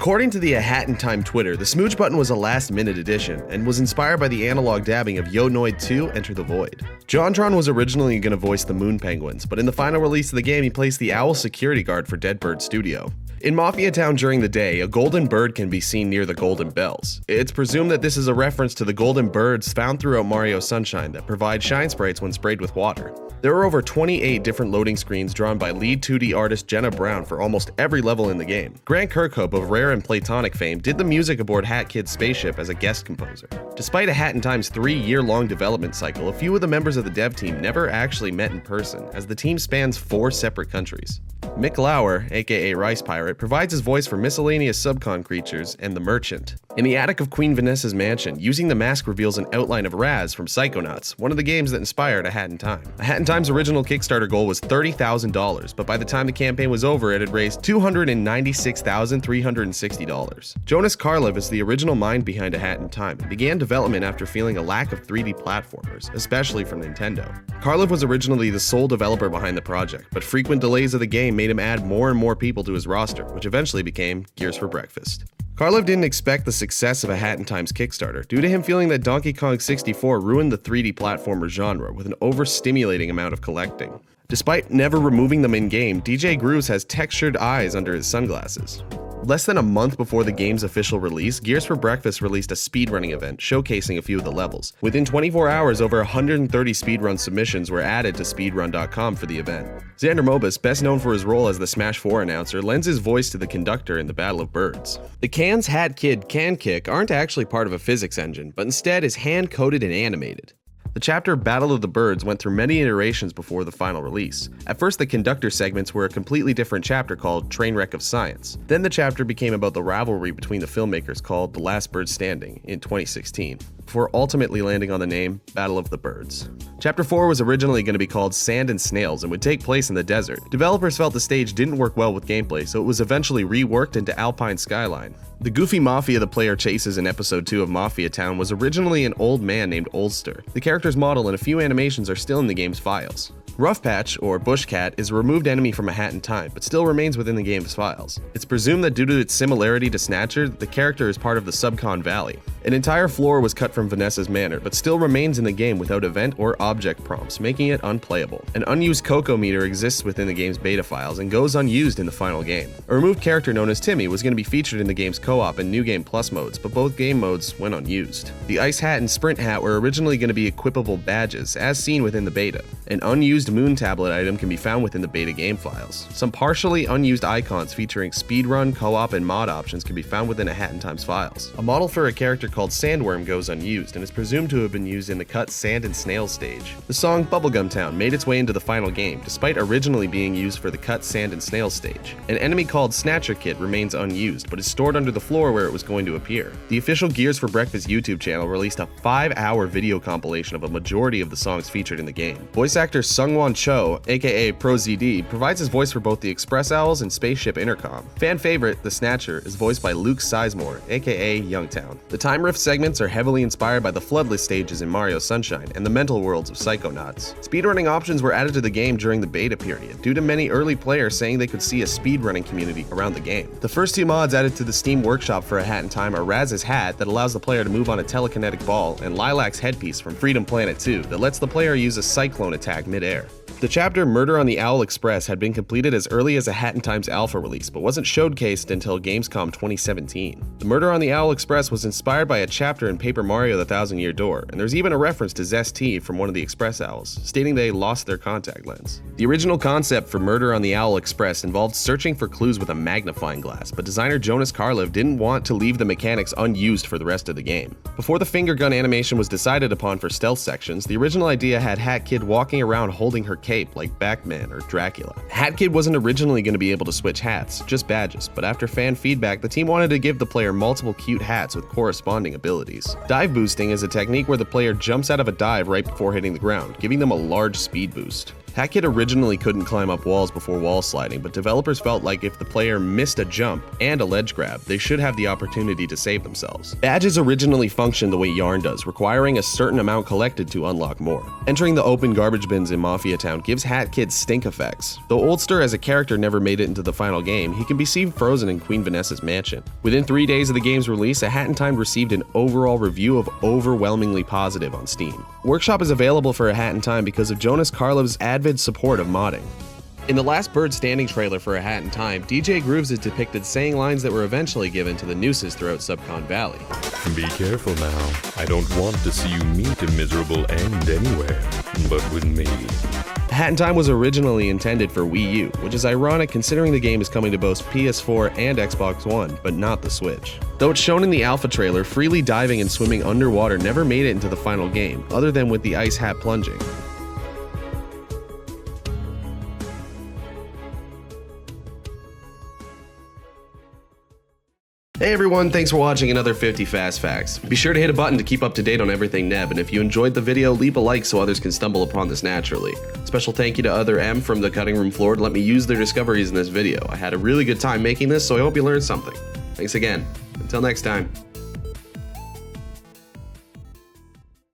According to the A Hat in Time Twitter, the smooch button was a last-minute addition and was inspired by the analog dabbing of Yo Noid 2 Enter the Void. JonTron was originally going to voice the Moon Penguins, but in the final release of the game he placed the Owl security guard for Dead Bird Studio. In Mafia Town during the day, a golden bird can be seen near the golden bells. It's presumed that this is a reference to the golden birds found throughout Mario Sunshine that provide shine sprites when sprayed with water. There are over 28 different loading screens drawn by lead 2D artist Jenna Brown for almost every level in the game. Grant Kirkhope of Rare and Platonic fame did the music aboard Hat Kid's spaceship as a guest composer. Despite A Hat in Time's 3-year-long development cycle, a few of the members of the dev team never actually met in person, as the team spans 4 separate countries. Mick Lauer, aka Rice Pirate, provides his voice for miscellaneous subcon creatures and the Merchant. In the attic of Queen Vanessa's mansion, using the mask reveals an outline of Raz from Psychonauts, one of the games that inspired A Hat in Time. A Hat in Time's original Kickstarter goal was $30,000, but by the time the campaign was over, it had raised $296,360. Jonas Karlev is the original mind behind A Hat in Time and began development after feeling a lack of 3D platformers, especially from Nintendo. Karlev was originally the sole developer behind the project, but frequent delays of the game made him add more and more people to his roster, which eventually became Gears for Breakfast. Karlev didn't expect the success of A Hat in Time's Kickstarter, due to him feeling that Donkey Kong 64 ruined the 3D platformer genre with an overstimulating amount of collecting. Despite never removing them in-game, DJ Grooves has textured eyes under his sunglasses. Less than a month before the game's official release, Gears for Breakfast released a speedrunning event showcasing a few of the levels. Within 24 hours, over 130 speedrun submissions were added to speedrun.com for the event. Xander Mobus, best known for his role as the Smash 4 announcer, lends his voice to the conductor in the Battle of Birds. The Can's Hat Kid can kick aren't actually part of a physics engine, but instead is hand-coded and animated. The chapter Battle of the Birds went through many iterations before the final release. At first, the conductor segments were a completely different chapter called Trainwreck of Science. Then the chapter became about the rivalry between the filmmakers called The Last Bird Standing in 2016, before ultimately landing on the name Battle of the Birds. Chapter 4 was originally going to be called Sand and Snails and would take place in the desert. Developers felt the stage didn't work well with gameplay, so it was eventually reworked into Alpine Skyline. The goofy mafia the player chases in episode 2 of Mafia Town was originally an old man named Oldster. The character's model and a few animations are still in the game's files. Rough Patch, or Bush Cat, is a removed enemy from A Hat in Time, but still remains within the game's files. It's presumed that due to its similarity to Snatcher, the character is part of the Subcon Valley. An entire floor was cut from Vanessa's manor, but still remains in the game without event or object prompts, making it unplayable. An unused Coco meter exists within the game's beta files and goes unused in the final game. A removed character known as Timmy was going to be featured in the game's co-op and New Game Plus modes, but both game modes went unused. The Ice Hat and Sprint Hat were originally going to be equipable badges, as seen within the beta. An unused Moon Tablet item can be found within the beta game files. Some partially unused icons featuring speedrun, co-op, and mod options can be found within A Hat in Time's files. A model for a character called Sandworm goes unused and is presumed to have been used in the cut Sand and Snail stage. The song Bubblegum Town made its way into the final game, despite originally being used for the cut Sand and Snail stage. An enemy called Snatcher Kid remains unused, but is stored under the floor where it was going to appear. The official Gears for Breakfast YouTube channel released a 5-hour video compilation of a majority of the songs featured in the game. Voice actor Sungwon Cho, aka ProZD, provides his voice for both the Express Owls and Spaceship Intercom. Fan favorite, the Snatcher, is voiced by Luke Sizemore, aka Youngtown. The Time Rift segments are heavily inspired by the Floodless stages in Mario Sunshine and the mental worlds of Psychonauts. Speedrunning options were added to the game during the beta period, due to many early players saying they could see a speedrunning community around the game. The first 2 mods added to the Steam Workshop for A Hat in Time are Raz's Hat that allows the player to move on a telekinetic ball, and Lilac's Headpiece from Freedom Planet 2 that lets the player use a cyclone attack mid-air. The chapter Murder on the Owl Express had been completed as early as A Hat in Time's alpha release, but wasn't showcased until Gamescom 2017. The Murder on the Owl Express was inspired by a chapter in Paper Mario: The Thousand Year Door, and there's even a reference to Zest T from one of the Express Owls, stating they lost their contact lens. The original concept for Murder on the Owl Express involved searching for clues with a magnifying glass, but designer Jonas Karlev didn't want to leave the mechanics unused for the rest of the game. Before the finger gun animation was decided upon for stealth sections, the original idea had Hat Kid walking around holding her cape like Batman or Dracula. Hat Kid wasn't originally going to be able to switch hats, just badges, but after fan feedback, the team wanted to give the player multiple cute hats with corresponding abilities. Dive boosting is a technique where the player jumps out of a dive right before hitting the ground, giving them a large speed boost. Hat Kid originally couldn't climb up walls before wall sliding, but developers felt like if the player missed a jump and a ledge grab, they should have the opportunity to save themselves. Badges originally functioned the way Yarn does, requiring a certain amount collected to unlock more. Entering the open garbage bins in Mafia Town gives Hat Kid stink effects. Though Oldster as a character never made it into the final game, he can be seen frozen in Queen Vanessa's mansion. Within 3 days of the game's release, A Hat in Time received an overall review of overwhelmingly positive on Steam. Workshop is available for A Hat in Time because of Jonas Karlov's avid support of modding. In the Last Bird Standing trailer for A Hat in Time, DJ Grooves is depicted saying lines that were eventually given to the nooses throughout Subcon Valley. Be careful now. I don't want to see you meet a miserable end anywhere, but with me. A Hat in Time was originally intended for Wii U, which is ironic considering the game is coming to both PS4 and Xbox One, but not the Switch. Though it's shown in the alpha trailer, freely diving and swimming underwater never made it into the final game, other than with the ice hat plunging. Hey everyone, thanks for watching another 50 Fast Facts. Be sure to hit a button to keep up to date on everything Neb, and if you enjoyed the video, leave a like so others can stumble upon this naturally. Special thank you to Other M from the Cutting Room Floor to let me use their discoveries in this video. I had a really good time making this, so I hope you learned something. Thanks again. Until next time.